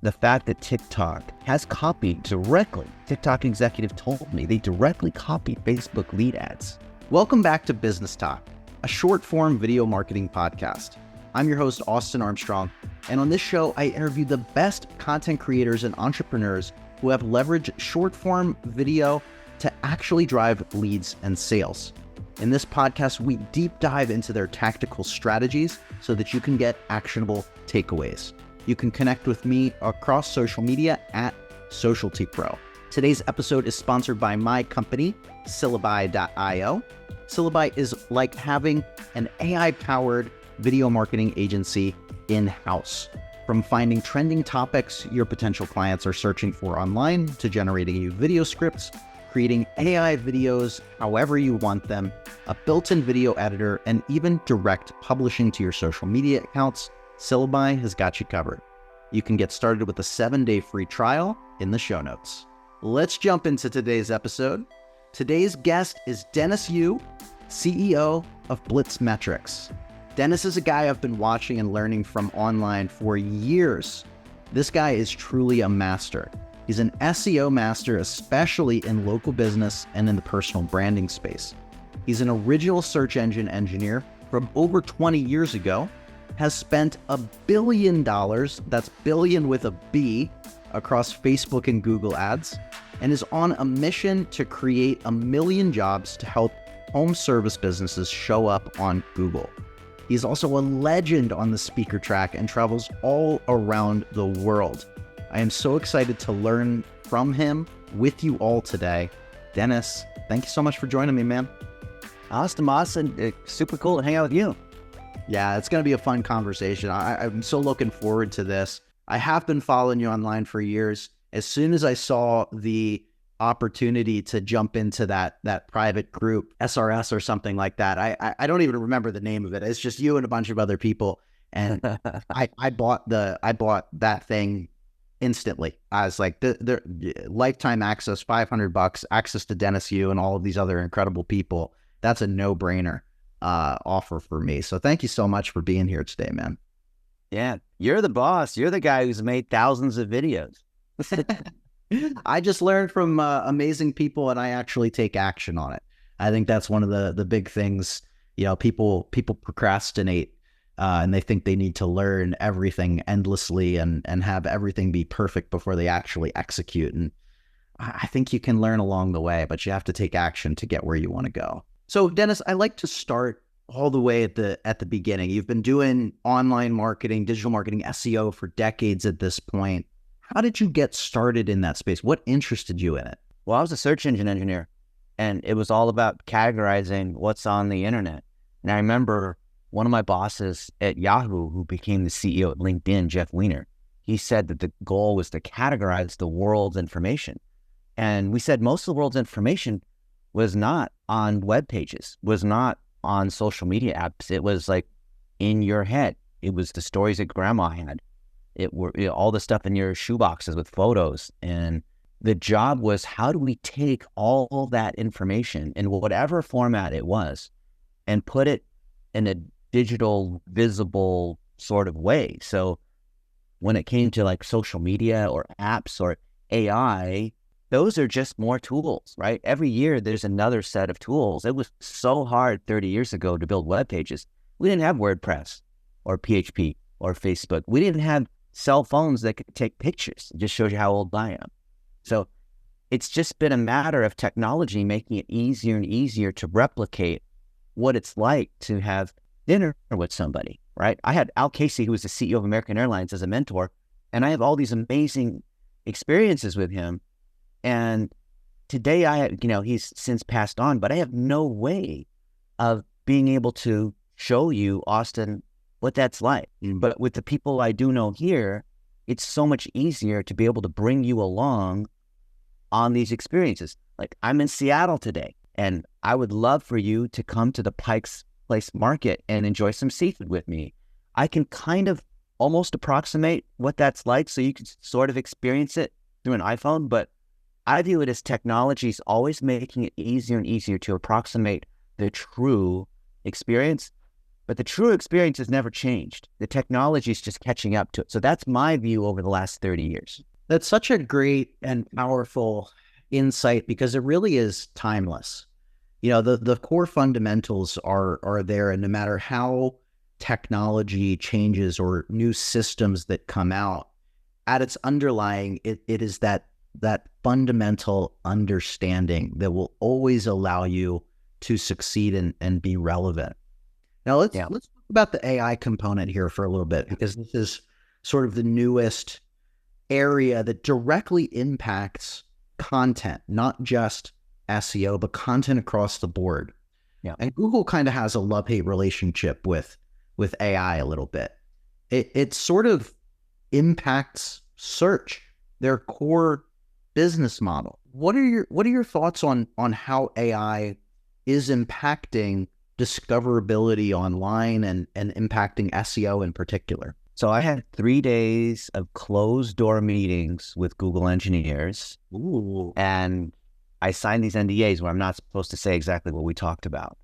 the fact that TikTok has copied directly, TikTok executive told me, they directly copied Facebook lead ads. Welcome back to Business Talk, a short-form video marketing podcast. I'm your host, Austin Armstrong, and on this show, I interview the best content creators and entrepreneurs who have leveraged short-form video to actually drive leads and sales. In this podcast, we deep dive into their tactical strategies so that you can get actionable takeaways. You can connect with me across social media at SocialtyPro. Today's episode is sponsored by my company, Syllabi.io. Syllabi is like having an AI-powered video marketing agency in-house. From finding trending topics your potential clients are searching for online, to generating you video scripts, creating AI videos however you want them, a built-in video editor, and even direct publishing to your social media accounts, Syllabi has got you covered. You can get started with a 7-day free trial in the show notes. Let's jump into today's episode. Today's guest is Dennis Yu, CEO of BitzMetrics. Dennis is a guy I've been watching and learning from online for years. This guy is truly a master. He's an SEO master, especially in local business and in the personal branding space. He's an original search engine engineer from over 20 years ago, has spent $1 billion, that's billion with a B, across Facebook and Google ads, and is on a mission to create 1 million jobs to help home service businesses show up on Google. He's also a legend on the speaker track and travels all around the world. I am so excited to learn from him with you all today. Dennis, thank you so much for joining me, man. Austin, it's super cool to hang out with you. Yeah, it's going to be a fun conversation. I'm so looking forward to this. I have been following you online for years. As soon as I saw the opportunity to jump into that private group, SRS or something like that, I don't even remember the name of it. It's just you and a bunch of other people. And I bought that thing instantly. I was like, the lifetime access, $500, access to Dennis Yu and all of these other incredible people. That's a no-brainer offer for me. So thank you so much for being here today, man. Yeah, you're the boss. You're the guy who's made thousands of videos. I just learned from amazing people, and I actually take action on it. I think that's one of the big things. You know, people procrastinate and they think they need to learn everything endlessly and have everything be perfect before they actually execute. And I think you can learn along the way, but you have to take action to get where you want to go. So Dennis, I like to start all the way at the beginning. You've been doing online marketing, digital marketing, SEO for decades at this point. How did you get started in that space? What interested you in it? Well, I was a search engine engineer, and it was all about categorizing what's on the internet. And I remember one of my bosses at Yahoo, who became the CEO at LinkedIn, Jeff Weiner, he said that the goal was to categorize the world's information. And we said most of the world's information was not on web pages, was not on social media apps. It was like in your head. It was the stories that grandma had. It were all the stuff in your shoeboxes with photos. And the job was, how do we take all that information in whatever format it was and put it in a digital, visible sort of way? So when it came to like social media or apps or AI, those are just more tools, right? Every year there's another set of tools. It was so hard 30 years ago to build web pages. We didn't have WordPress or PHP or Facebook. We didn't have cell phones that could take pictures. It just shows you how old I am. So it's just been a matter of technology making it easier and easier to replicate what it's like to have dinner with somebody, right? I had Al Casey, who was the CEO of American Airlines, as a mentor, and I have all these amazing experiences with him. And today he's since passed on, but I have no way of being able to show you, Austin, what that's like. But with the people I do know here, it's so much easier to be able to bring you along on these experiences. Like, I'm in Seattle today, and I would love for you to come to the Pike's Place Market and enjoy some seafood with me. I can kind of almost approximate what that's like so you can sort of experience it through an iPhone, but I view it as technology is always making it easier and easier to approximate the true experience. but the true experience has never changed. The technology is just catching up to it. So that's my view over the last 30 years. That's such a great and powerful insight because it really is timeless. The core fundamentals are there, and no matter how technology changes or new systems that come out, at its underlying, it is that fundamental understanding that will always allow you to succeed and be relevant. Now let's talk about the AI component here for a little bit, because this is sort of the newest area that directly impacts content, not just SEO, but content across the board. Yeah. And Google kind of has a love-hate relationship with AI a little bit. It sort of impacts search, their core business model. What are your thoughts on how AI is impacting discoverability online and impacting SEO in particular? So I had 3 days of closed door meetings with Google engineers. Ooh. And I signed these NDAs where I'm not supposed to say exactly what we talked about.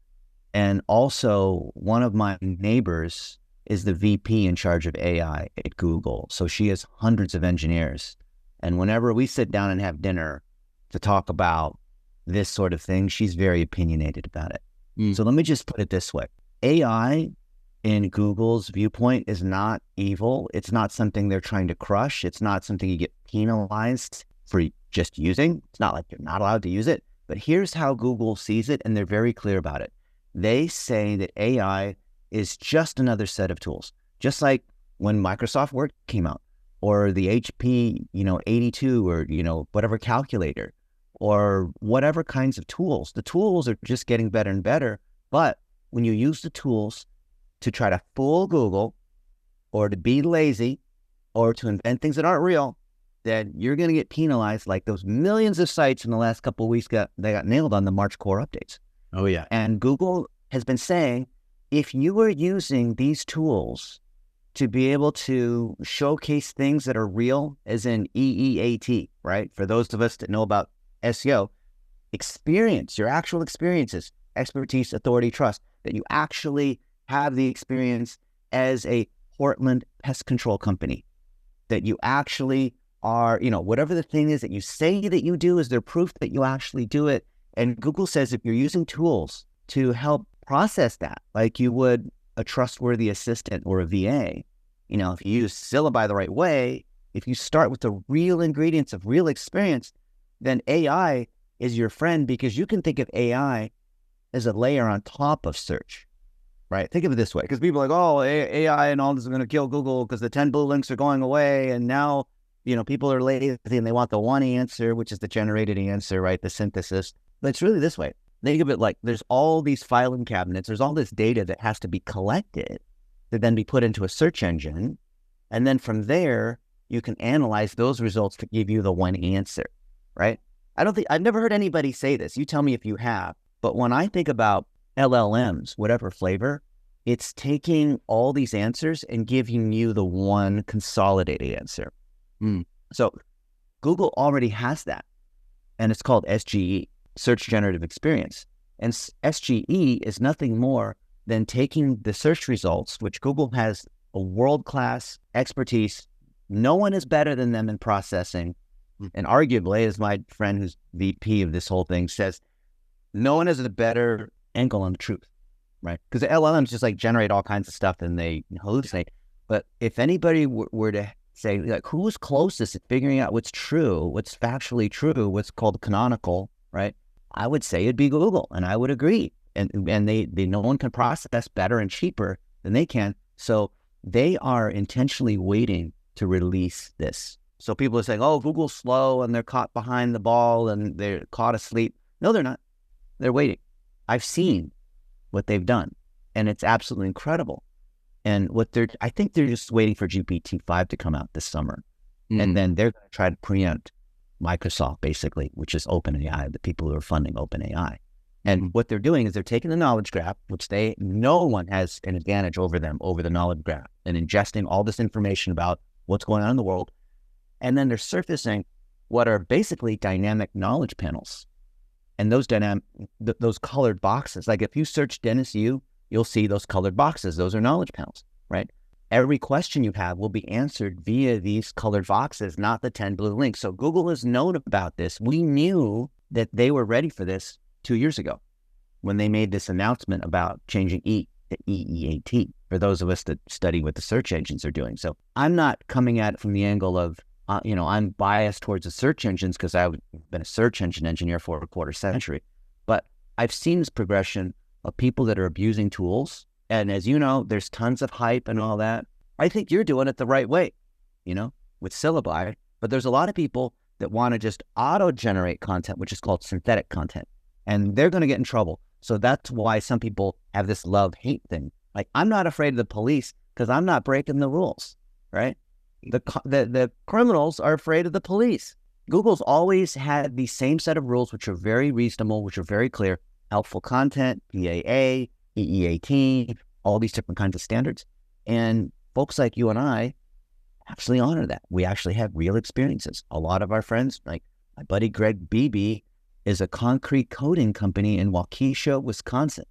And also, one of my neighbors is the VP in charge of AI at Google. So she has hundreds of engineers. And whenever we sit down and have dinner to talk about this sort of thing, she's very opinionated about it. So let me just put it this way. AI in Google's viewpoint is not evil. It's not something they're trying to crush. It's not something you get penalized for just using. It's not like you're not allowed to use it. But here's how Google sees it, and they're very clear about it. They say that AI is just another set of tools, just like when Microsoft Word came out, or the HP, 82, or, whatever calculator, or whatever kinds of tools. The tools are just getting better and better. But when you use the tools to try to fool Google, or to be lazy, or to invent things that aren't real, then you're going to get penalized, like those millions of sites in the last couple of weeks got nailed on the March core updates. Oh, yeah. And Google has been saying, if you are using these tools to be able to showcase things that are real, as in EEAT, right? For those of us that know about SEO, experience, your actual experiences, expertise, authority, trust, that you actually have the experience as a Portland pest control company, that you actually are, whatever the thing is that you say that you do, is there proof that you actually do it? And Google says if you're using tools to help process that, like you would a trustworthy assistant or a VA, if you use syllabi the right way, if you start with the real ingredients of real experience, then AI is your friend, because you can think of AI as a layer on top of search, right? Think of it this way, because people are like, oh, AI and all this is going to kill Google because the 10 blue links are going away. And now, people are lazy and they want the one answer, which is the generated answer, right? The synthesis. But it's really this way. Think of it like there's all these filing cabinets. There's all this data that has to be collected to then be put into a search engine. And then from there, you can analyze those results to give you the one answer, right? I've never heard anybody say this. You tell me if you have. But when I think about LLMs, whatever flavor, it's taking all these answers and giving you the one consolidated answer. So Google already has that. And it's called SGE, Search Generative Experience. And SGE is nothing more than taking the search results, which Google has a world-class expertise. No one is better than them in processing. And arguably, as my friend who's VP of this whole thing says, no one has a better angle on the truth, right? Because the LLMs just generate all kinds of stuff and they hallucinate. But if anybody were to say, who's closest at figuring out what's true, what's factually true, what's called canonical, right? I would say it'd be Google, and I would agree. And they no one can process better and cheaper than they can. So they are intentionally waiting to release this. So people are saying, oh, Google's slow and they're caught behind the ball and they're caught asleep. No, they're not. They're waiting. I've seen what they've done, and it's absolutely incredible. And I think they're just waiting for GPT-5 to come out this summer. And then they're going to try to preempt Microsoft, basically, which is OpenAI, the people who are funding OpenAI. And what they're doing is they're taking the knowledge graph, which no one has an advantage over them, over the knowledge graph, and ingesting all this information about what's going on in the world. And then they're surfacing what are basically dynamic knowledge panels. And those colored boxes, like if you search Dennis Yu, you'll see those colored boxes. Those are knowledge panels, right? Every question you have will be answered via these colored boxes, not the 10 blue links. So Google has known about this. We knew that they were ready for this 2 years ago when they made this announcement about changing E to EEAT, for those of us that study what the search engines are doing. So I'm not coming at it from the angle of, I'm biased towards the search engines because I've been a search engine engineer for a quarter century. But I've seen this progression of people that are abusing tools. And as you know, there's tons of hype and all that. I think you're doing it the right way, with syllabi. But there's a lot of people that want to just auto-generate content, which is called synthetic content. And they're going to get in trouble. So that's why some people have this love-hate thing. Like, I'm not afraid of the police because I'm not breaking the rules, right? The criminals are afraid of the police. Google's always had the same set of rules, which are very reasonable, which are very clear. Helpful content, PAA, EEAT, all these different kinds of standards. And folks like you and I actually honor that. We actually have real experiences. A lot of our friends, like my buddy Greg Beebe, is a concrete coating company in Waukesha, Wisconsin.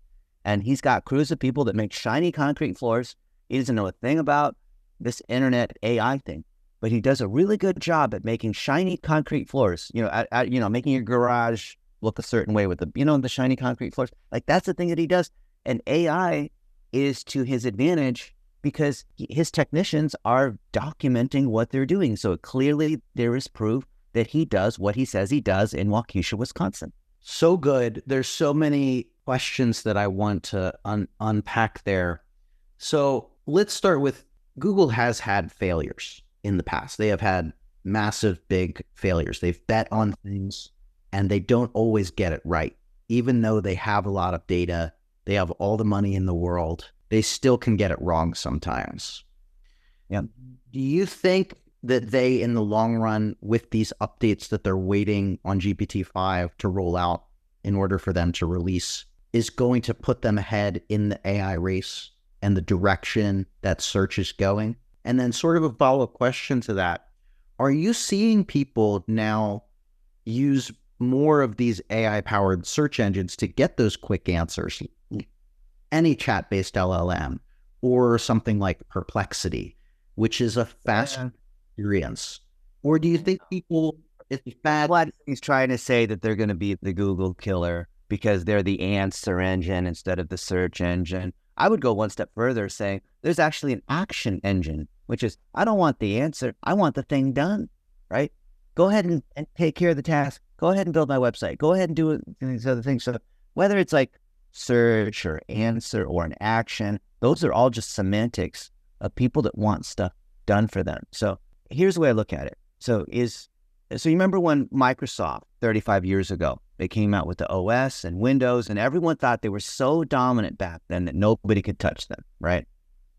And he's got crews of people that make shiny concrete floors. He doesn't know a thing about this internet AI thing, but he does a really good job at making shiny concrete floors, making your garage look a certain way with the shiny concrete floors. Like, that's the thing that he does. And AI is to his advantage because his technicians are documenting what they're doing. So clearly there is proof that he does what he says he does in Waukesha, Wisconsin. So good. There's so many questions that I want to unpack there. So let's start with Google has had failures in the past. They have had massive, big failures. They've bet on things and they don't always get it right. Even though they have a lot of data, they have all the money in the world, they still can get it wrong sometimes. Yeah. Do you think that they, in the long run, with these updates that they're waiting on GPT-5 to roll out in order for them to release, is going to put them ahead in the AI race and the direction that search is going? And then sort of a follow-up question to that, are you seeing people now use more of these AI-powered search engines to get those quick answers? Any chat-based LLM or something like Perplexity, which is a fast experience? Or do you think people, it's bad? Well, he's trying to say that they're going to be the Google killer because they're the answer engine instead of the search engine. I would go one step further, saying there's actually an action engine, which is, I don't want the answer, I want the thing done, right? Go ahead and take care of the task. Go ahead and build my website. Go ahead and do these other things. So whether it's like search or answer or an action, those are all just semantics of people that want stuff done for them. So here's the way I look at it. So you remember when Microsoft 35 years ago, they came out with the OS and Windows, and everyone thought they were so dominant back then that nobody could touch them, right?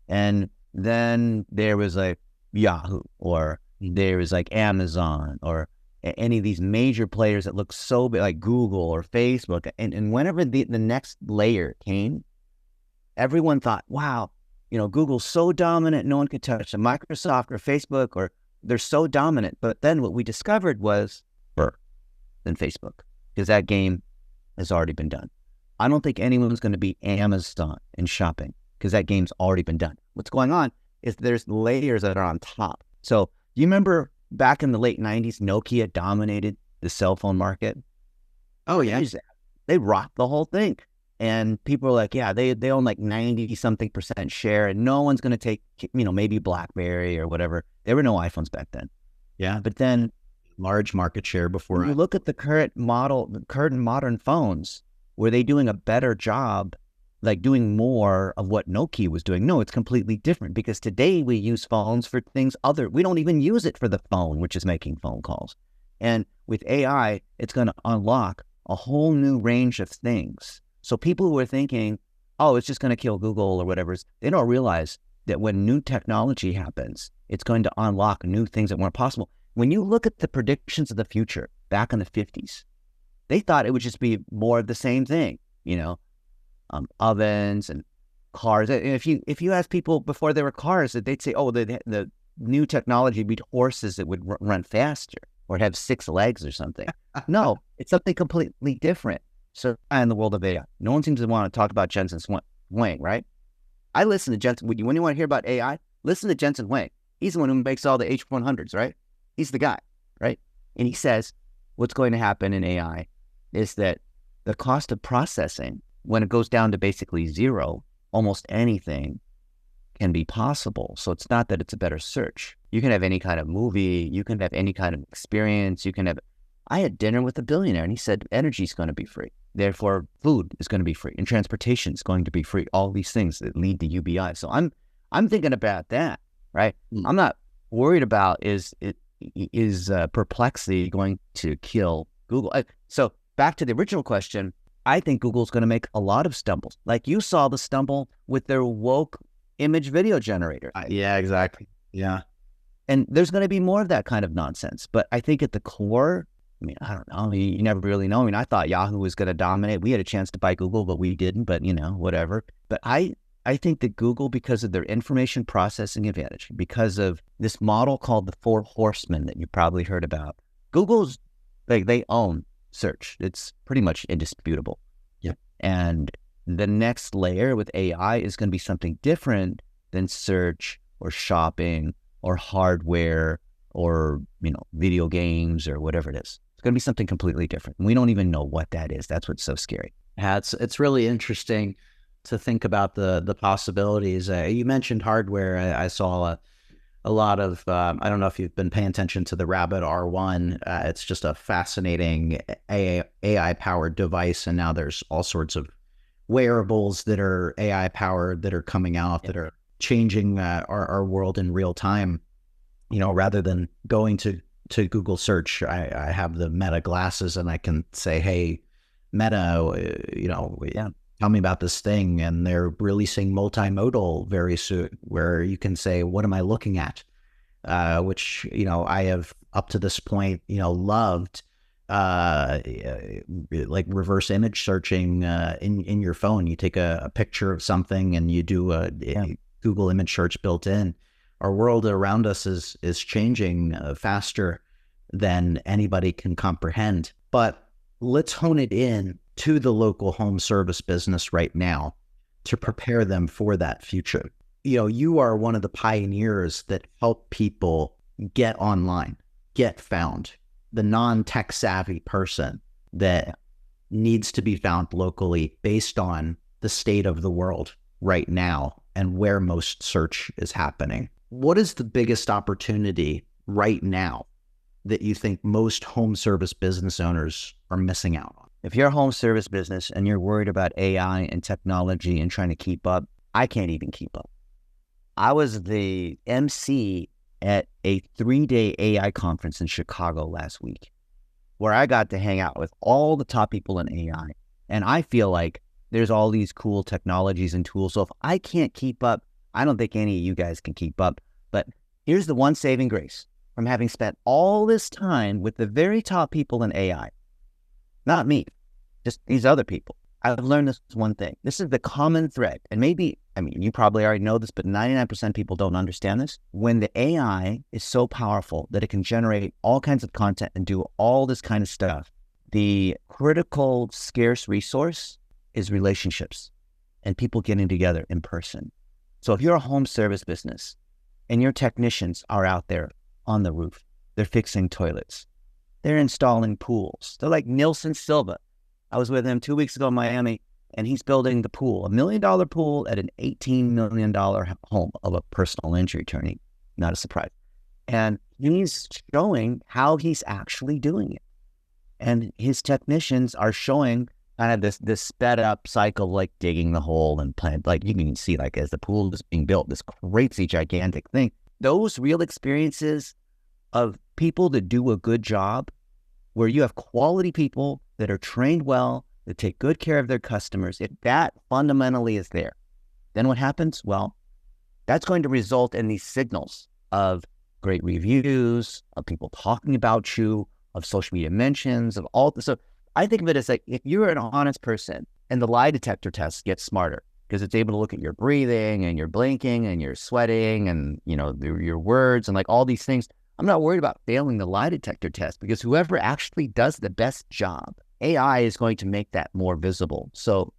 And then there was like Yahoo, or there was like Amazon, or any of these major players that look so big, like Google or Facebook. And whenever the next layer came, everyone thought, wow, Google's so dominant, no one could touch them. Microsoft or Facebook, or they're so dominant. But then what we discovered was than Facebook, because that game has already been done. I don't think anyone's going to beat Amazon in shopping because that game's already been done. What's going on is there's layers that are on top. So you remember back in the late 90s, Nokia dominated the cell phone market? Oh, yeah. They rocked the whole thing. And people are like, yeah, they own like 90-something% share, and no one's going to take, maybe BlackBerry or whatever. There were no iPhones back then. Yeah. But then large market share before. You look at the current modern phones, were they doing a better job, like doing more of what Nokia was doing? No, it's completely different, because today we use phones for things we don't even use it for the phone, which is making phone calls. And with AI, it's going to unlock a whole new range of things. So people who are thinking, oh, it's just going to kill Google or whatever, they don't realize that when new technology happens, it's going to unlock new things that weren't possible. When you look at the predictions of the future back in the 50s, they thought it would just be more of the same thing, ovens and cars. And if you ask people before there were cars, that they'd say, oh, the new technology would be horses that would run faster or have 6 legs or something. No, it's something completely different. So in the world of AI, no one seems to want to talk about Jensen Huang. Huang, right? I listen to Jensen. When you want to hear about AI, listen to Jensen Huang. He's the one who makes all the H100s, right? He's the guy, right? And he says what's going to happen in AI is that the cost of processing, when it goes down to basically zero, almost anything can be possible. So it's not that it's a better search. You can have any kind of movie, you can have any kind of experience, I had dinner with a billionaire and he said energy is going to be free. Therefore, food is going to be free and transportation is going to be free. All these things that lead to UBI. So I'm thinking about that, right? I'm not worried about is Perplexity going to kill Google? So back to the original question, I think Google's going to make a lot of stumbles. Like you saw the stumble with their woke image video generator. Yeah, exactly. Yeah. And there's going to be more of that kind of nonsense. But I think at the core, I mean, I don't know. You never really know. I mean, I thought Yahoo was going to dominate. We had a chance to buy Google, but we didn't. But, whatever. But I think that Google, because of their information processing advantage, because of this model called the Four Horsemen that you probably heard about, Google's, they own search. It's pretty much indisputable. Yeah. And the next layer with AI is going to be something different than search or shopping or hardware or, video games or whatever it is. It's going to be something completely different. We don't even know what that is. That's what's so scary. Yeah, it's really interesting to think about the possibilities. You mentioned hardware. I saw a lot of, I don't know if you've been paying attention to the Rabbit R1. It's just a fascinating AI-powered device. And now there's all sorts of wearables that are AI-powered that are coming out that are changing our world in real time. Rather than going to Google search, I have the Meta glasses and I can say, hey, Meta, tell me about this thing. And they're releasing multimodal very soon where you can say, what am I looking at? Which, I have up to this point, loved, like reverse image searching in your phone. You take a picture of something and you do a Google image search built in. Our world around us is changing faster than anybody can comprehend. But let's hone it in to the local home service business right now to prepare them for that future. You are one of the pioneers that help people get online, get found, the non-tech savvy person that needs to be found locally based on the state of the world right now and where most search is happening. What is the biggest opportunity right now that you think most home service business owners are missing out on? If you're a home service business and you're worried about AI and technology and trying to keep up, I can't even keep up. I was the MC at a 3-day AI conference in Chicago last week, where I got to hang out with all the top people in AI. And I feel like there's all these cool technologies and tools. So if I can't keep up, I don't think any of you guys can keep up. But here's the one saving grace from having spent all this time with the very top people in AI. Not me, just these other people. I've learned this one thing. This is the common thread. And maybe, you probably already know this, but 99% of people don't understand this. When the AI is so powerful that it can generate all kinds of content and do all this kind of stuff, the critical, scarce resource is relationships and people getting together in person. So if you're a home service business and your technicians are out there on the roof, they're fixing toilets, they're installing pools. They're like Nilson Silva. I was with him 2 weeks ago in Miami, and he's building the pool, $1 million pool at an $18 million home of a personal injury attorney. Not a surprise. And he's showing how he's actually doing it. And his technicians are showing kind of this sped up cycle, like digging the hole and plant, like you can see, like as the pool is being built, this crazy gigantic thing. Those real experiences of people that do a good job, where you have quality people that are trained well, that take good care of their customers, if that fundamentally is there, then what happens? Well, that's going to result in these signals of great reviews, of people talking about you, of social media mentions, of all this. So I think of it as like, if you're an honest person and the lie detector test gets smarter because it's able to look at your breathing and your blinking and your sweating and, your words and like all these things, I'm not worried about failing the lie detector test because whoever actually does the best job, AI is going to make that more visible. So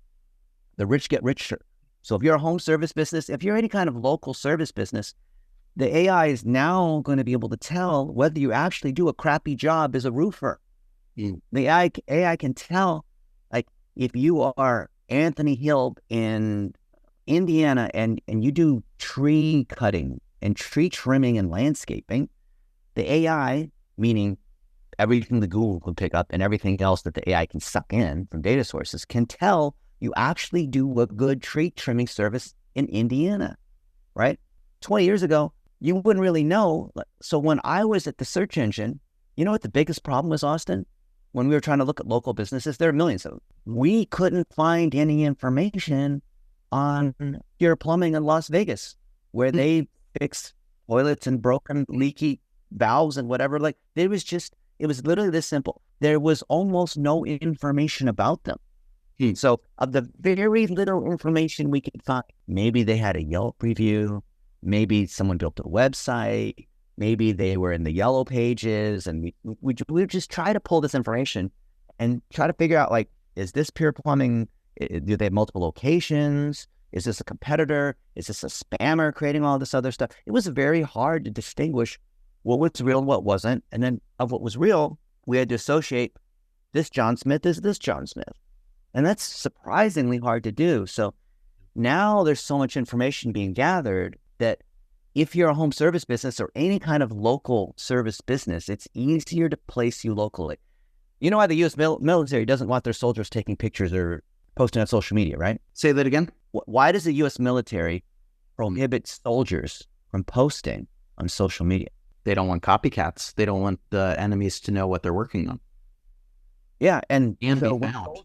the rich get richer So if you're a home service business, if you're any kind of local service business, the AI is now going to be able to tell whether you actually do a crappy job as a roofer. The AI can tell, like, if you are Anthony Hill in Indiana and you do tree cutting and tree trimming and landscaping, the AI, meaning everything that Google can pick up and everything else that the AI can suck in from data sources, can tell you actually do a good tree trimming service in Indiana, right? 20 years ago, you wouldn't really know. So when I was at the search engine, you know what the biggest problem was, Austin? When we were trying to look at local businesses, there are millions of them. We couldn't find any information on Pure Plumbing in Las Vegas, where they fix toilets and broken leaky valves and whatever. Like, it was literally this simple. There was almost no information about them. So of the very little information we could find, maybe they had a Yelp review, maybe someone built a website, maybe they were in the yellow pages, and we would just try to pull this information and try to figure out, like, is this Pure Plumbing? Do they have multiple locations? Is this a competitor? Is this a spammer creating all this other stuff? It was very hard to distinguish what was real and what wasn't. And then of what was real, we had to associate this John Smith as this John Smith. And that's surprisingly hard to do. So now there's so much information being gathered that if you're a home service business or any kind of local service business, it's easier to place you locally. You know why the U.S. military doesn't want their soldiers taking pictures or posting on social media, right? Say that again. Why does the U.S. military prohibit soldiers from posting on social media? They don't want copycats. They don't want the enemies to know what they're working on. Yeah, and so be found.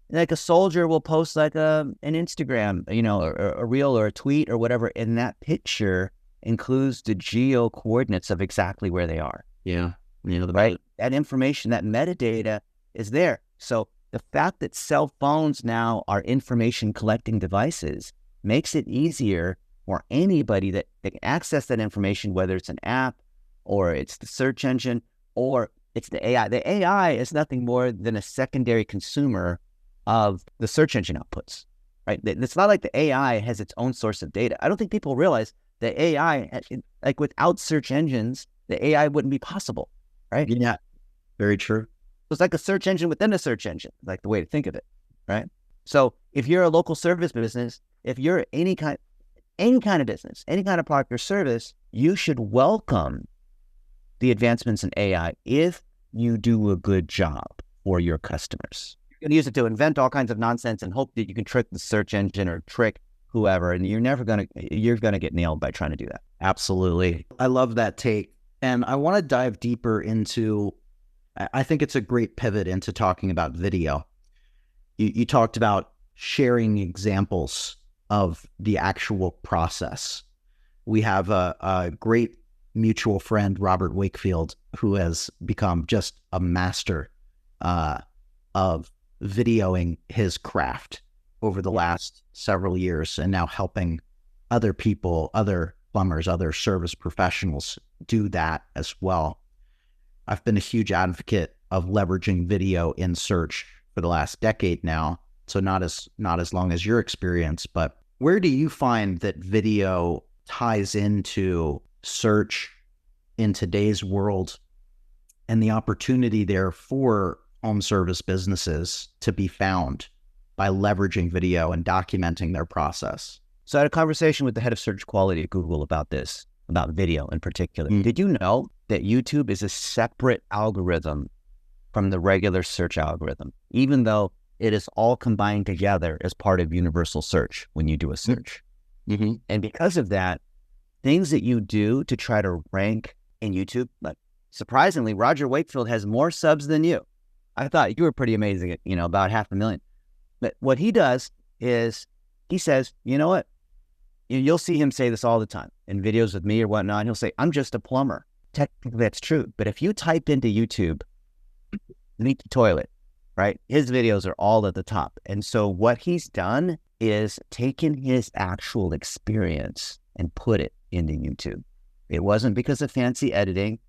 Like a soldier will post like an Instagram, a reel or a tweet or whatever, and that picture includes the geo coordinates of exactly where they are. Yeah. Right? That information, that metadata is there. So the fact that cell phones now are information collecting devices makes it easier for anybody that can access that information, whether it's an app or it's the search engine or it's the AI. The AI is nothing more than a secondary consumer of the search engine outputs, right? It's not like the AI has its own source of data. I don't think people realize that AI, like without search engines, the AI wouldn't be possible, right? Yeah, very true. It's like a search engine within a search engine, like the way to think of it, right? So if you're a local service business, if you're any kind of business, any kind of product or service, you should welcome the advancements in AI if you do a good job for your customers. You're going to use it to invent all kinds of nonsense and hope that you can trick the search engine or trick whoever, and you're going to get nailed by trying to do that. Absolutely. I love that take. And I want to dive deeper into, I think it's a great pivot into talking about video. You talked about sharing examples of the actual process. We have a great mutual friend, Robert Wakefield, who has become just a master of videoing his craft over the last several years, and now helping other people, other plumbers, other service professionals do that as well. I've been a huge advocate of leveraging video in search for the last decade now, so not as long as your experience, but where do you find that video ties into search in today's world and the opportunity there for home service businesses to be found by leveraging video and documenting their process? So I had a conversation with the head of search quality at Google about this, about video in particular. Did you know that YouTube is a separate algorithm from the regular search algorithm, even though it is all combined together as part of universal search when you do a search? Mm-hmm. And because of that, things that you do to try to rank in YouTube, like surprisingly, Roger Wakefield has more subs than you. I thought you were pretty amazing at, about 500,000. But what he does is he says, you know what? You'll see him say this all the time in videos with me or whatnot. He'll say, I'm just a plumber. Technically, that's true. But if you type into YouTube, leaky toilet, right? His videos are all at the top. And so what he's done is taken his actual experience and put it into YouTube. It wasn't because of fancy editing.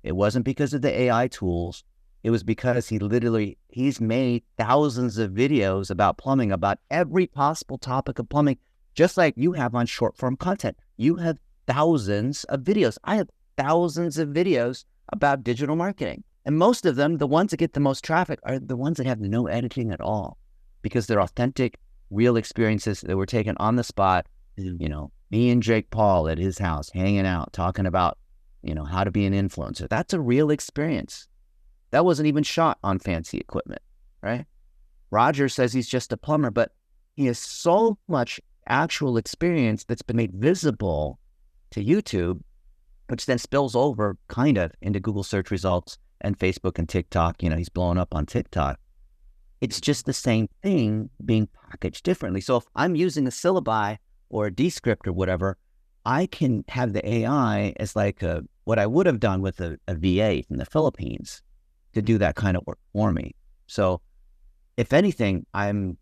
It wasn't because of the AI tools. It was because he's made thousands of videos about plumbing, about every possible topic of plumbing just like you have on short form content. You have thousands of videos. I have thousands of videos about digital marketing. And most of them, the ones that get the most traffic, are the ones that have no editing at all, because they're authentic, real experiences that were taken on the spot. You know, me and Jake Paul at his house, hanging out, talking about, you know, how to be an influencer. That's a real experience. That wasn't even shot on fancy equipment, right? Roger says he's just a plumber, but he has so much actual experience that's been made visible to YouTube, which then spills over kind of into Google search results and Facebook and TikTok. You know, he's blowing up on TikTok. It's just the same thing being packaged differently. So if I'm using a syllabi or a Descript or whatever, I can have the AI as like what I would have done with a VA from the Philippines to do that kind of work for me. So if anything, I'm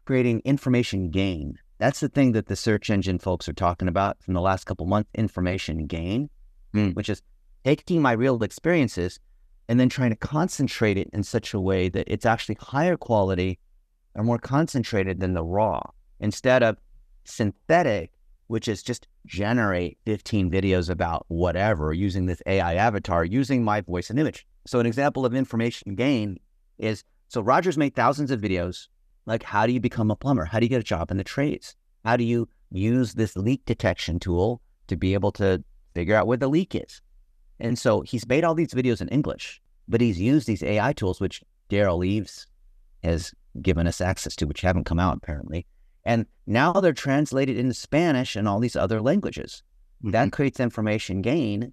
creating information gain. That's the thing that the search engine folks are talking about from the last couple months, information gain, which is taking my real experiences and then trying to concentrate it in such a way that it's actually higher quality or more concentrated than the raw, instead of synthetic, which is just generate 15 videos about whatever using this AI avatar, using my voice and image. So an example of information gain is, so Roger's made thousands of videos, like how do you become a plumber? How do you get a job in the trades? How do you use this leak detection tool to be able to figure out where the leak is? And so he's made all these videos in English, but he's used these AI tools, which Daryl Eves has given us access to, which haven't come out apparently. And now they're translated into Spanish and all these other languages. That creates information gain,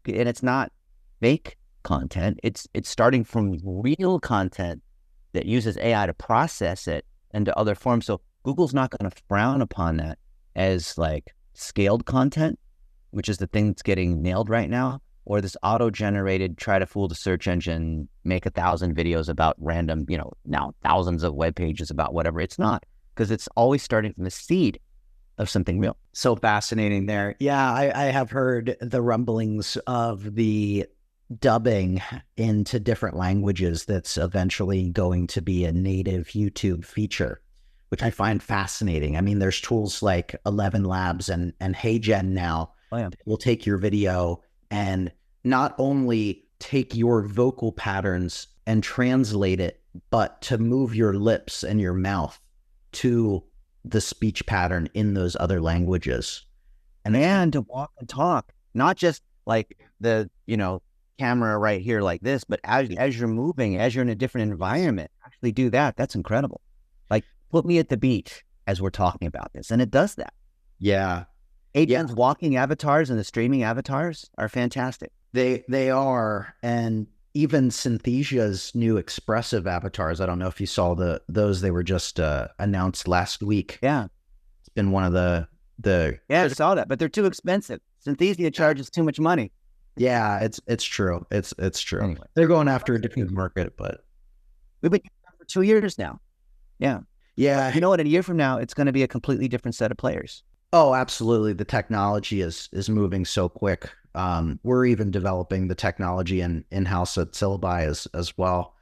and it's not fake content. It's starting from real content that uses AI to process it into other forms. So Google's not going to frown upon that as like scaled content, which is the thing that's getting nailed right now, or this auto-generated, try to fool the search engine, make 1,000 videos about random, you know, now thousands of web pages about whatever. It's not, because it's always starting from the seed of something real. So fascinating there. Yeah, I have heard the rumblings of the dubbing into different languages that's eventually going to be a native YouTube feature, which I find fascinating. I mean, there's tools like 11 Labs and HeyGen now that will take your video and not only take your vocal patterns and translate it, but to move your lips and your mouth to the speech pattern in those other languages. And to walk and talk, not just like the, you know, camera right here like this, but as you're moving, as you're in a different environment, actually do that. That's incredible. Like, put me at the beach as we're talking about this. And it does that. Yeah. Agent's walking avatars and the streaming avatars are fantastic. They are. And even Synthesia's new expressive avatars, I don't know if you saw those, they were just announced last week. Yeah. It's been one of the Yeah, I saw that, but they're too expensive. Synthesia charges too much money. Yeah, it's true. It's true. Anyway. They're going after a different market, but we've been for 2 years now. Yeah. Yeah. You know what? In a year from now, it's going to be a completely different set of players. Oh, absolutely. The technology is moving so quick. We're even developing the technology in-house at Syllabi as well.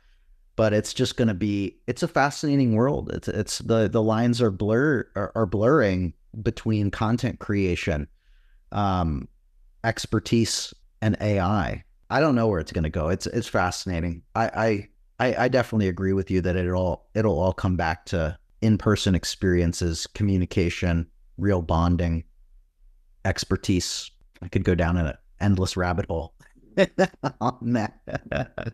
But it's just going to be, it's a fascinating world. It's the lines are blurring between content creation, expertise, and AI. I don't know where it's going to go. It's fascinating. I definitely agree with you that it'll all come back to in-person experiences, communication, real bonding, expertise. I could go down an endless rabbit hole on that.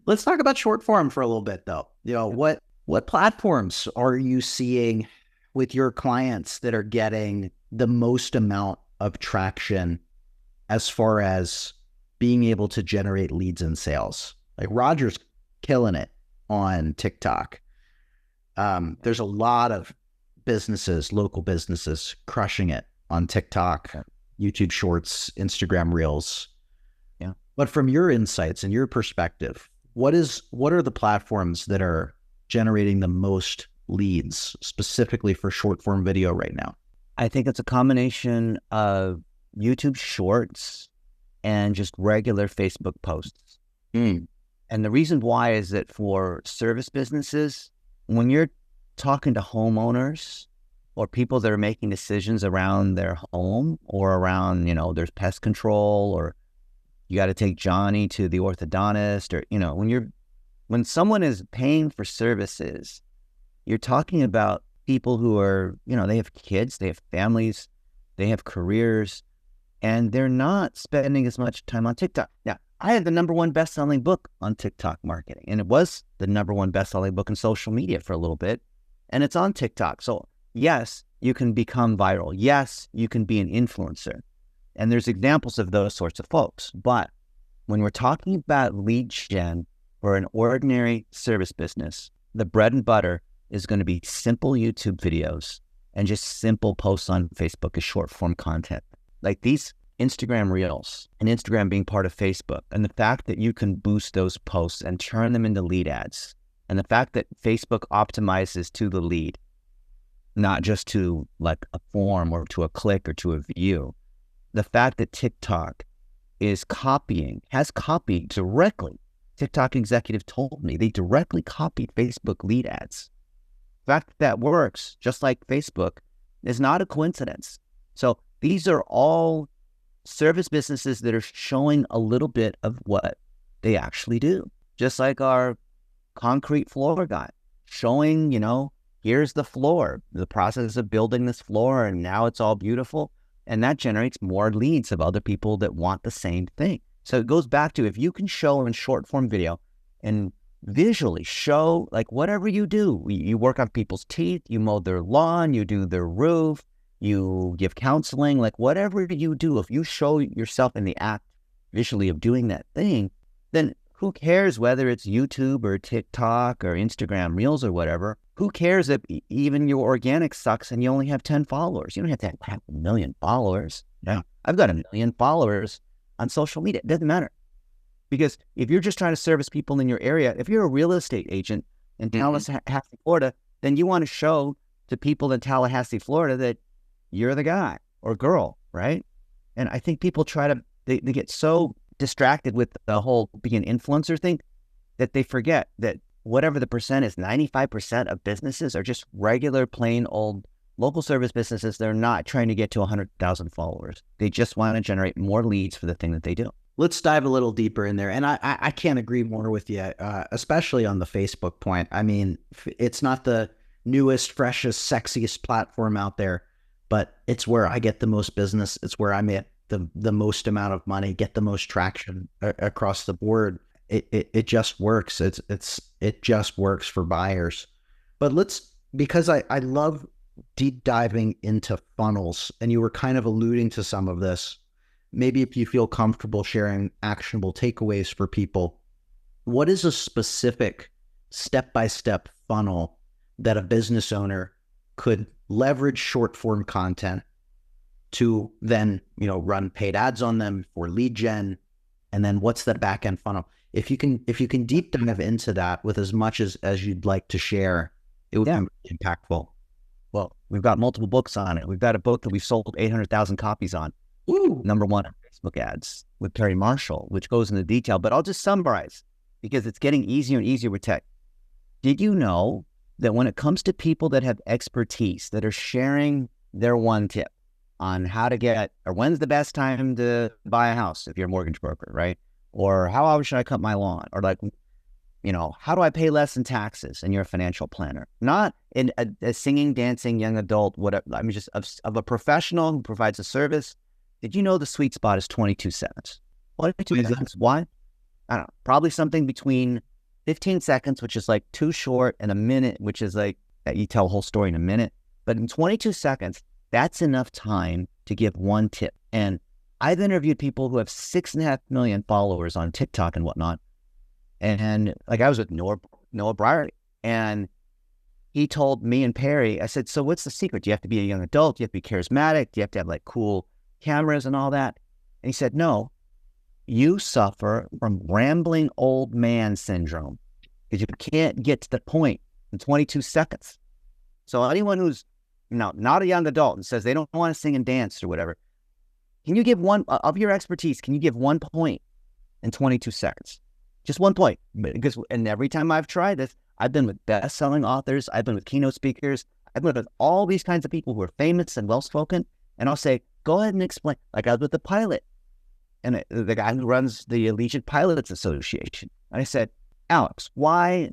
Let's talk about short form for a little bit, though. You know, what platforms are you seeing with your clients that are getting the most amount of traction as far as being able to generate leads and sales? Like Roger's killing it on TikTok. There's a lot of businesses, local businesses, crushing it on TikTok, YouTube Shorts, Instagram Reels. Yeah. But from your insights and your perspective, what are the platforms that are generating the most leads specifically for short form video right now? I think it's a combination of YouTube Shorts and just regular Facebook posts. And the reason why is that for service businesses, when you're talking to homeowners or people that are making decisions around their home or around, there's pest control, or you got to take Johnny to the orthodontist, or, when someone is paying for services, you're talking about people who are, they have kids, they have families, they have careers, and they're not spending as much time on TikTok. Now, I had the #1 best-selling book on TikTok marketing, and it was the #1 best-selling book in social media for a little bit, and it's on TikTok. So yes, you can become viral. Yes, you can be an influencer. And there's examples of those sorts of folks. But when we're talking about lead gen for an ordinary service business, the bread and butter is going to be simple YouTube videos and just simple posts on Facebook as short form content. Like these Instagram Reels and Instagram being part of Facebook, and the fact that you can boost those posts and turn them into lead ads, and the fact that Facebook optimizes to the lead, not just to like a form or to a click or to a view. The fact that TikTok has copied directly. TikTok executive told me they directly copied Facebook lead ads. The fact that works just like Facebook is not a coincidence. So these are all service businesses that are showing a little bit of what they actually do. Just like our concrete floor guy showing, here's the floor, the process of building this floor, and now it's all beautiful. And that generates more leads of other people that want the same thing. So it goes back to, if you can show in short form video and visually show, like whatever you do, you work on people's teeth, you mow their lawn, you do their roof, you give counseling, like whatever you do, if you show yourself in the act visually of doing that thing, then who cares whether it's YouTube or TikTok or Instagram Reels or whatever? Who cares if even your organic sucks and you only have 10 followers? You don't have to have 1,000,000 followers. Yeah. I've got 1,000,000 followers on social media. It doesn't matter. Because if you're just trying to service people in your area, if you're a real estate agent in Tallahassee, Florida, then you want to show to people in Tallahassee, Florida that you're the guy or girl, right? And I think people they get so distracted with the whole being an influencer thing that they forget that whatever the percent is, 95% of businesses are just regular, plain old local service businesses. They're not trying to get to 100,000 followers. They just want to generate more leads for the thing that they do. Let's dive a little deeper in there. And I can't agree more with you, especially on the Facebook point. I mean, it's not the newest, freshest, sexiest platform out there, but it's where I get the most business. It's where I make the most amount of money, get the most traction across the board. It just works. It just works for buyers. But because I love deep diving into funnels, and you were kind of alluding to some of this, maybe if you feel comfortable sharing actionable takeaways for people, what is a specific step-by-step funnel that a business owner could leverage short form content to then, run paid ads on them for lead gen? And then what's the back end funnel? If you can deep dive into that with as much as you'd like to share, it would be impactful. Well, we've got multiple books on it. We've got a book that we've sold 800,000 copies on. Ooh. #1 on Facebook ads with Perry Marshall, which goes into detail, but I'll just summarize because it's getting easier and easier with tech. Did you know that when it comes to people that have expertise, that are sharing their one tip on how to get, or when's the best time to buy a house if you're a mortgage broker, right? Or how often should I cut my lawn? Or how do I pay less in taxes? And you're a financial planner, not in a singing, dancing young adult, whatever. I mean, just of a professional who provides a service. Did you know the sweet spot is 22 seconds? 22 seconds. Why? I don't know. Probably something between 15 seconds, which is like too short, and a minute, which is like you tell a whole story in a minute. But in 22 seconds, that's enough time to give one tip. And I've interviewed people who have 6.5 million followers on TikTok and whatnot. And like I was with Noah Brierly, and he told me and Perry, I said, so what's the secret? Do you have to be a young adult? Do you have to be charismatic? Do you have to have like cool cameras and all that? And he said, no, you suffer from rambling old man syndrome because you can't get to the point in 22 seconds. So anyone who's not a young adult and says they don't want to sing and dance or whatever, can you give one of your expertise? Can you give 1 point in 22 seconds? Just 1 point. And every time I've tried this, I've been with best-selling authors. I've been with keynote speakers. I've met with all these kinds of people who are famous and well-spoken, and I'll say, go ahead and explain. Like I was with the pilot, and the guy who runs the Allegiant Pilots Association. And I said, Alex, why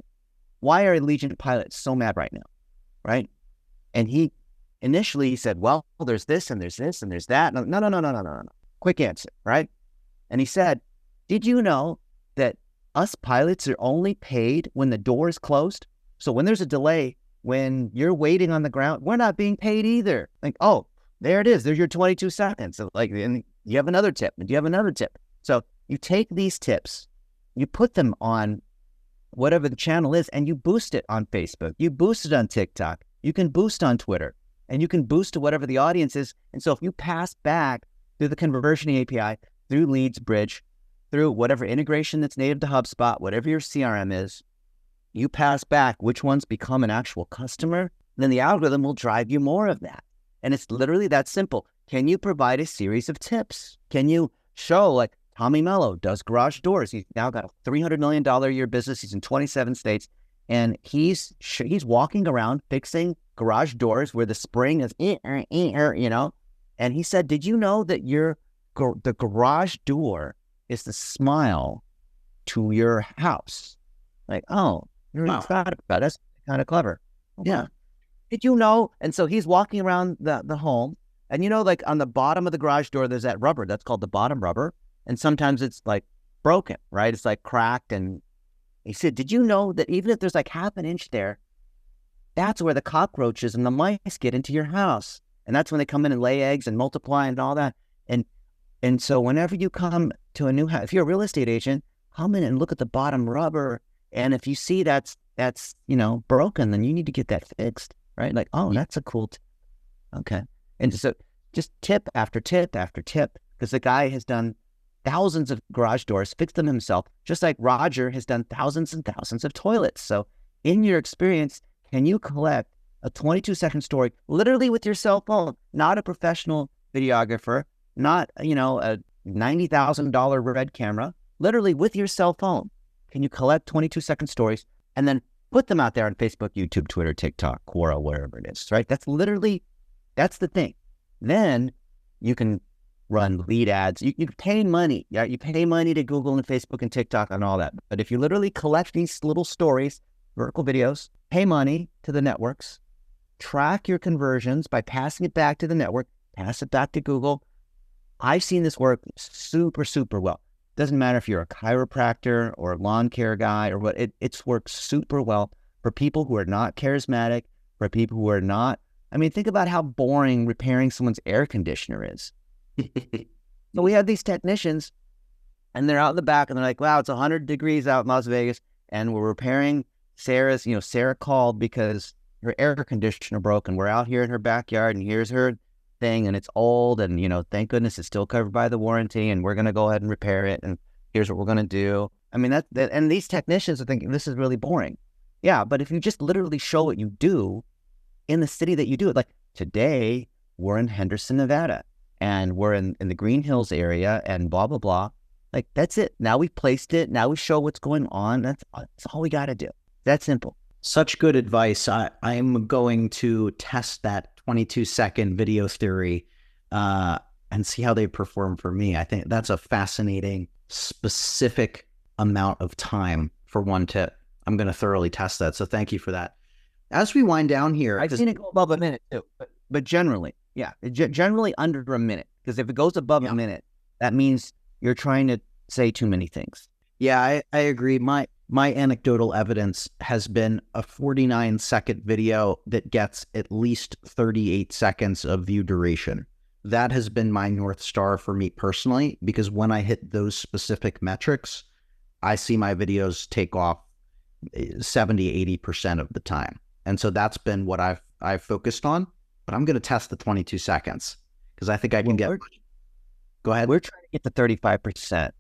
are Allegiant pilots so mad right now, right? And he initially said, well, there's this and there's this and there's that. No. Quick answer, right? And he said, did you know that us pilots are only paid when the door is closed? So when there's a delay, when you're waiting on the ground, we're not being paid either. Like, oh, there it is. There's your 22 seconds. So like, and you have another tip, and you have another tip. So you take these tips, you put them on whatever the channel is, and you boost it on Facebook. You boost it on TikTok. You can boost on Twitter, and you can boost to whatever the audience is. And so if you pass back through the conversion API, through Leads Bridge, through whatever integration that's native to HubSpot, whatever your CRM is, you pass back which ones become an actual customer, then the algorithm will drive you more of that. And it's literally that simple. Can you provide a series of tips? Can you show, like Tommy Mello does garage doors. He's now got a $300 million a year business. He's in 27 states. And he's walking around fixing garage doors where the spring is, you know. And he said, did you know that the garage door is the smile to your house? Like, oh, you're excited about it. That's kind of clever. Okay. Yeah. Did you know? And so he's walking around the home, and you know, like on the bottom of the garage door, there's that rubber. That's called the bottom rubber. And sometimes it's like broken, right? It's like cracked. And he said, did you know that even if there's like half an inch there, that's where the cockroaches and the mice get into your house. And that's when they come in and lay eggs and multiply and all that. And so whenever you come to a new house, if you're a real estate agent, come in and look at the bottom rubber. And if you see that's you know, broken, then you need to get that fixed, right? Like, oh, that's a cool okay. And so just tip after tip after tip, because the guy has done thousands of garage doors, fixed them himself, just like Roger has done thousands and thousands of toilets. So in your experience, can you collect a 22-second story literally with your cell phone, not a professional videographer, not, you know, a $90,000 red camera, literally with your cell phone? Can you collect 22-second stories and then put them out there on Facebook, YouTube, Twitter, TikTok, Quora, wherever it is, right? That's the thing. Then you can run lead ads. You pay money. Yeah, you pay money to Google and Facebook and TikTok and all that. But if you literally collect these little stories, vertical videos, pay money to the networks, track your conversions by passing it back to the network, pass it back to Google. I've seen this work super, super well. Doesn't matter if you're a chiropractor or a lawn care guy or what, it's worked super well for people who are not charismatic, for people who are not, I mean, think about how boring repairing someone's air conditioner is. So we have these technicians, and they're out in the back, and they're like, wow, it's 100 degrees out in Las Vegas, and we're repairing Sarah's, you know, Sarah called because her air conditioner broke, and we're out here in her backyard, and here's her thing, and it's old, and, you know, thank goodness it's still covered by the warranty, and we're going to go ahead and repair it, and here's what we're going to do. I mean, that and these technicians are thinking, this is really boring. Yeah, but if you just literally show what you do in the city that you do it, like today, we're in Henderson, Nevada, and we're in the Green Hills area, and blah, blah, blah. Like, that's it. Now we've placed it. Now we show what's going on. That's all we got to do. That simple. Such good advice. I'm going to test that 22-second video theory and see how they perform for me. I think that's a fascinating, specific amount of time for one tip. I'm going to thoroughly test that. So thank you for that. As we wind down here, I've seen it go above a minute too, but generally, yeah, generally under a minute. Because if it goes above a minute, that means you're trying to say too many things. Yeah, I agree. My anecdotal evidence has been a 49-second video that gets at least 38 seconds of view duration. That has been my North Star for me personally, because when I hit those specific metrics, I see my videos take off 70-80% of the time. And so that's been what I've focused on. But I'm going to test the 22 seconds because I think I can get... Go ahead. We're trying to get to 35%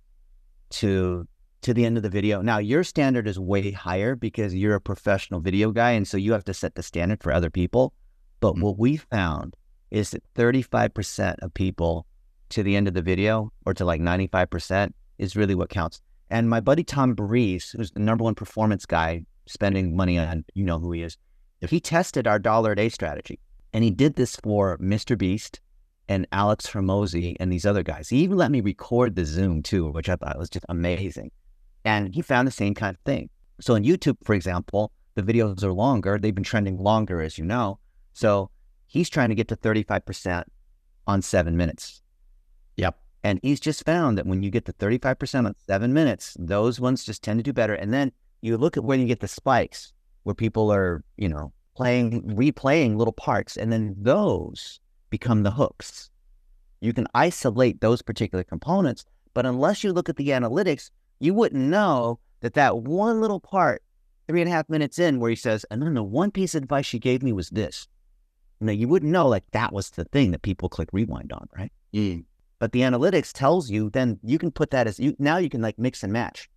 to the end of the video. Now, your standard is way higher because you're a professional video guy, and so you have to set the standard for other people. But what we found is that 35% of people to the end of the video, or to like 95%, is really what counts. And my buddy Tom Breeze, who's the #1 performance guy, spending money on, you know who he is, He tested our dollar a day strategy, and he did this for Mr. Beast and Alex Hormozy and these other guys. He even let me record the Zoom too, which I thought was just amazing. And he found the same kind of thing. So on YouTube, for example, the videos are longer. They've been trending longer, as you know. So he's trying to get to 35% on 7 minutes. Yep. And he's just found that when you get to 35% on 7 minutes, those ones just tend to do better. And then you look at where you get the spikes, where people are, replaying little parts, and then those become the hooks. You can isolate those particular components, but unless you look at the analytics, you wouldn't know that one little part, 3.5 minutes in, where he says, and then the one piece of advice she gave me was this. You wouldn't know that was the thing that people click rewind on, right? But the analytics tells you, then you can put that now you can mix and match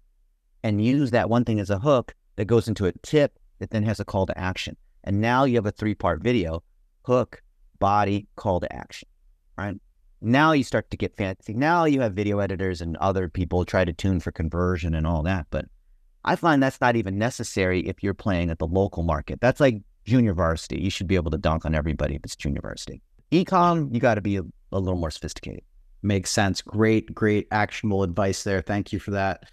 and use that one thing as a hook that goes into a tip that then has a call to action. And now you have a 3-part video: hook, body, call to action, right? Now you start to get fancy. Now you have video editors and other people try to tune for conversion and all that. But I find that's not even necessary if you're playing at the local market. That's like junior varsity. You should be able to dunk on everybody if it's junior varsity. E-com, you got to be a little more sophisticated. Makes sense. Great actionable advice there. Thank you for that.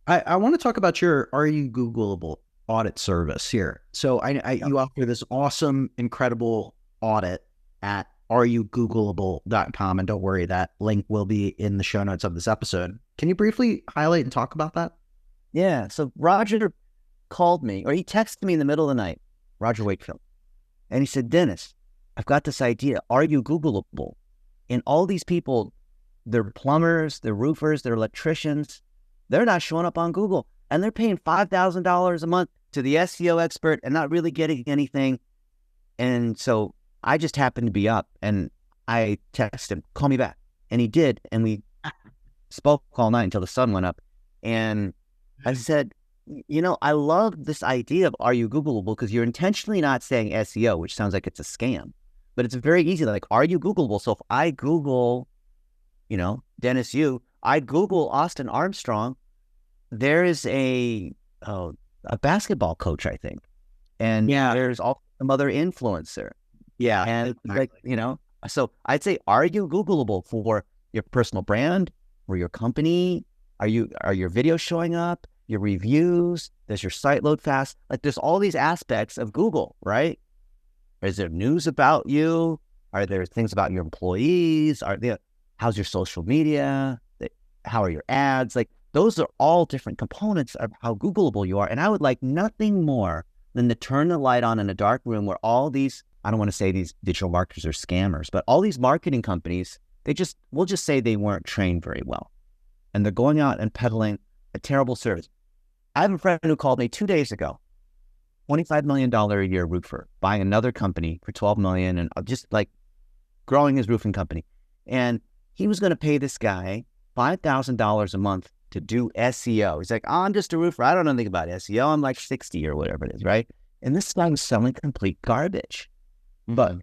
I want to talk about your Are You Googleable audit service here. So you offer this awesome, incredible audit at areyougoogleable.com. And don't worry, that link will be in the show notes of this episode. Can you briefly highlight and talk about that? Yeah. So Roger called me, or he texted me in the middle of the night, Roger Wakefield. And he said, Dennis, I've got this idea. Are you Googleable? And all these people, they're plumbers, they're roofers, they're electricians. They're not showing up on Google. And they're paying $5,000 a month to the SEO expert and not really getting anything. And so I just happened to be up, and I texted him, call me back. And he did. And we spoke all night until the sun went up. And I said, I love this idea of Are You Googleable, because you're intentionally not saying SEO, which sounds like it's a scam. But it's very easy. Are you Googleable? So if I Google, Dennis Yu, I Google Austin Armstrong, there is a basketball coach, I think. And there's also some other influencer. Yeah. And so I'd say, are you Googleable for your personal brand or your company? Are your videos showing up? Your reviews? Does your site load fast? There's all these aspects of Google, right? Is there news about you? Are there things about your employees? How's your social media? How are your ads? Those are all different components of how Googleable you are. And I would like nothing more than to turn the light on in a dark room where all these, I don't want to say these digital marketers are scammers, but all these marketing companies, we'll just say they weren't trained very well. And they're going out and peddling a terrible service. I have a friend who called me 2 days ago, $25 million a year roofer, buying another company for $12 million and just growing his roofing company. And he was going to pay this guy $5,000 a month to do SEO. He's like, I'm just a roofer. I don't know anything about SEO. I'm 60 or whatever it is, right? And this guy was selling complete garbage. But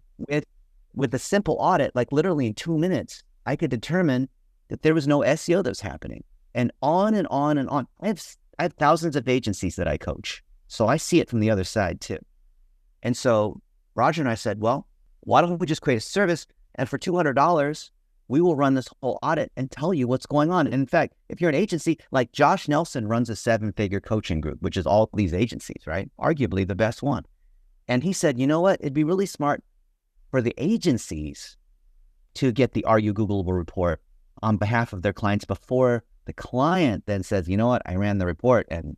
with a simple audit, literally in 2 minutes, I could determine that there was no SEO that was happening. And on and on and on. I have thousands of agencies that I coach. So I see it from the other side too. And so Roger and I said, well, why don't we just create a service, and for $200, we will run this whole audit and tell you what's going on. And in fact, if you're an agency, like Josh Nelson runs a 7-figure coaching group, which is all these agencies, right? Arguably the best one. And he said, you know what? It'd be really smart for the agencies to get the Are You Googleable report on behalf of their clients before the client then says, you know what? I ran the report and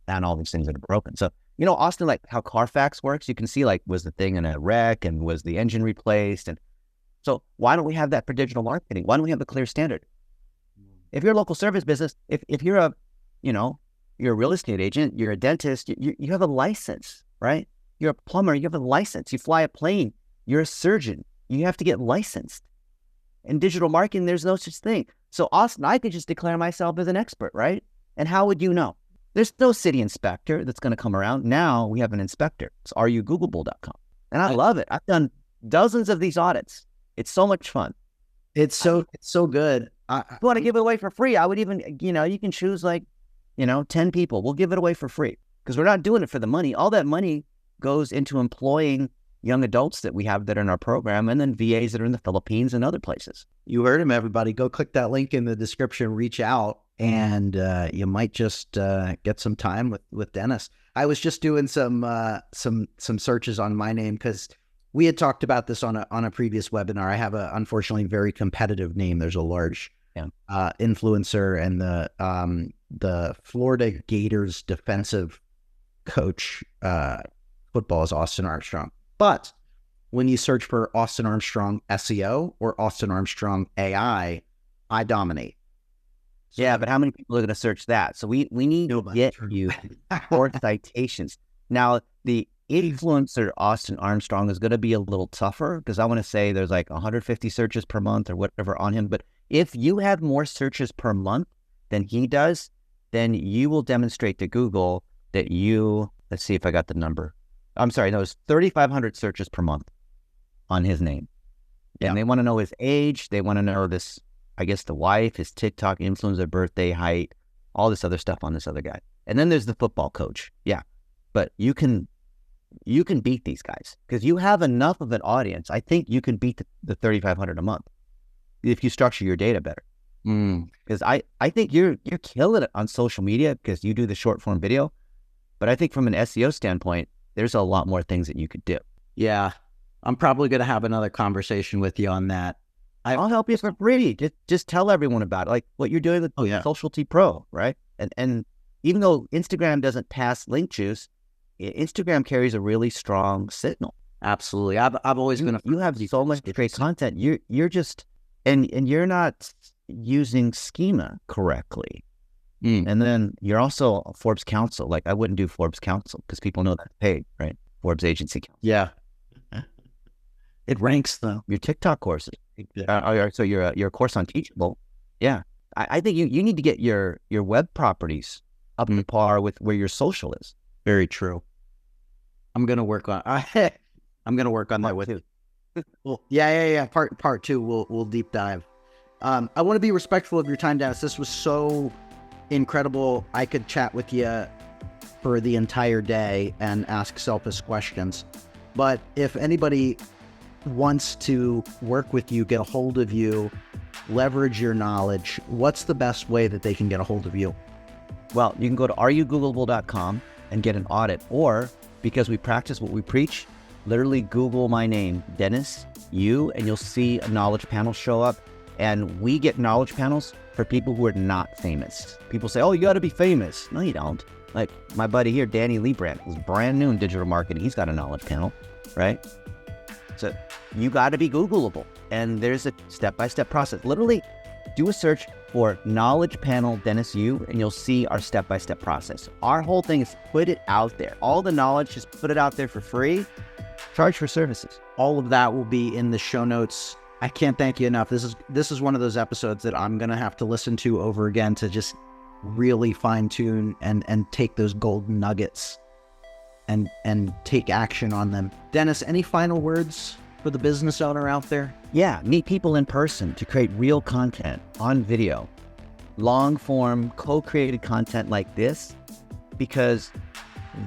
all these things are broken. So, Austin, how Carfax works, you can see was the thing in a wreck and was the engine replaced? And so why don't we have that for digital marketing? Why don't we have a clear standard? If you're a local service business, if you're you're a real estate agent, you're a dentist, you have a license, right? You're a plumber, you have a license. You fly a plane, you're a surgeon, you have to get licensed. In digital marketing, there's no such thing. So Austin, I could just declare myself as an expert, right? And how would you know? There's no city inspector that's going to come around. Now we have an inspector. It's areyougoogleable.com. And I love it. I've done dozens of these audits. It's so much fun. It's so good. If you want to give it away for free, I would even, you can choose 10 people. We'll give it away for free because we're not doing it for the money. All that money goes into employing young adults that we have that are in our program, and then VAs that are in the Philippines and other places. You heard him, everybody. Go click that link in the description, reach out, and you might just get some time with Dennis. I was just doing some searches on my name because we had talked about this on a previous webinar. I have a unfortunately very competitive name. There's a large influencer, and the Florida Gators defensive coach football is Austin Armstrong. But when you search for Austin Armstrong SEO or Austin Armstrong AI, I dominate. So, yeah, but how many people are going to search that? So we need to get you more citations. Now, the influencer Austin Armstrong is going to be a little tougher because I want to say there's like 150 searches per month or whatever on him. But if you have more searches per month than he does, then you will demonstrate to Google that you, let's see if I got the number. I'm sorry, no, it's 3,500 searches per month on his name. Yeah. And they want to know his age. They want to know this, I guess, the wife, his TikTok influencer, birthday, height, all this other stuff on this other guy. And then there's the football coach. Yeah. But you can beat these guys because you have enough of an audience. I think you can beat the 3,500 a month if you structure your data better. Because I think you're killing it on social media because you do the short form video. But I think from an SEO standpoint, there's a lot more things that you could do. Yeah. I'm probably going to have another conversation with you on that. I'll help you for free. Just tell everyone about it, like what you're doing with Socialty Pro, right? And even though Instagram doesn't pass link juice, Instagram carries a really strong signal. Absolutely. I've always been you have so much great content. You're just and you're not using schema correctly. And then you're also a Forbes Council. Like I wouldn't do Forbes Council because people know that's paid, right? Forbes Agency Council. Yeah. It ranks though. Your TikTok courses. So you're a course on Teachable. Yeah. I think you need to get your web properties up to par with where your social is. Very true. I'm gonna work on that with you. Well, yeah. Part two, we'll deep dive. I want to be respectful of your time, Dennis. This was so incredible. I could chat with you for the entire day and ask selfish questions. But if anybody wants to work with you, get a hold of you, leverage your knowledge, what's the best way that they can get a hold of you? Well, you can go to areyougooglable.com and get an audit, or because we practice what we preach, literally Google my name, Dennis Yu, and you'll see a knowledge panel show up. And we get knowledge panels for people who are not famous. People say, oh, you got to be famous. No, you don't. Like my buddy here, Danny Liebrand, who's brand new in digital marketing. He's got a knowledge panel, right? So you got to be Googleable. And there's a step-by-step process. Literally do a search for knowledge panel Dennis Yu, and you'll see our step-by-step process. Our whole thing is put it out there. All the knowledge, just put it out there for free. Charge for services. All of that will be in the show notes. I can't thank you enough. This is one of those episodes that I'm going to have to listen to over again to just really fine tune and take those golden nuggets and take action on them. Dennis, any final words for the business owner out there? Yeah, meet people in person to create real content on video, long form, co-created content like this, because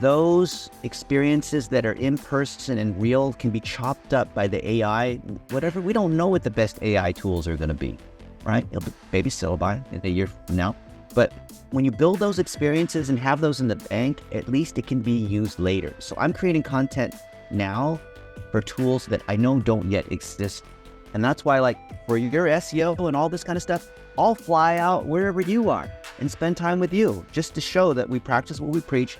those experiences that are in person and real can be chopped up by the AI, whatever. We don't know what the best AI tools are going to be, right? It'll be maybe Syllabi in a year from now. But when you build those experiences and have those in the bank, at least it can be used later. So I'm creating content now for tools that I know don't yet exist. And that's why, like, for your SEO and all this kind of stuff, I'll fly out wherever you are and spend time with you just to show that we practice what we preach.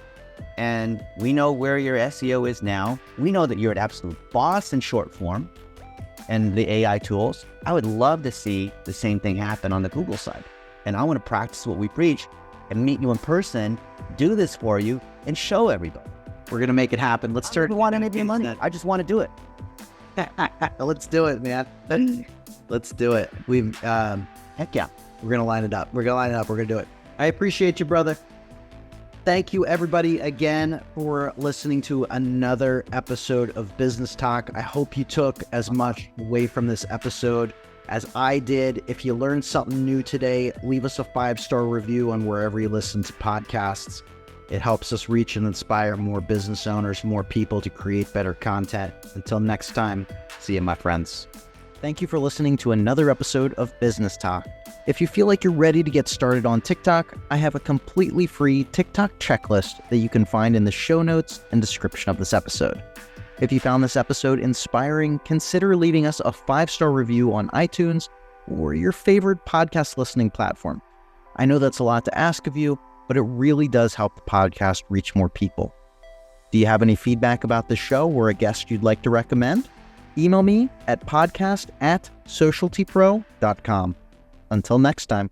And we know where your SEO is now. We know that you're an absolute boss in short form and the AI tools. I would love to see the same thing happen on the Google side. And I want to practice what we preach and meet you in person, do this for you, and show everybody. We're going to make it happen. Let's turn. I don't want any of your money. I just want to do it. Let's do it, man. Let's do it. Heck yeah. We're going to line it up. We're going to do it. I appreciate you, brother. Thank you, everybody, again for listening to another episode of Business Talk. I hope you took as much away from this episode as I did. If you learned something new today, leave us a 5-star review on wherever you listen to podcasts. It helps us reach and inspire more business owners, more people to create better content. Until next time, see you, my friends. Thank you for listening to another episode of Business Talk. If you feel like you're ready to get started on TikTok, I have a completely free TikTok checklist that you can find in the show notes and description of this episode. If you found this episode inspiring, consider leaving us a 5-star review on iTunes or your favorite podcast listening platform. I know that's a lot to ask of you, but it really does help the podcast reach more people. Do you have any feedback about the show or a guest you'd like to recommend? Email me at podcast@socialtypro.com. Until next time.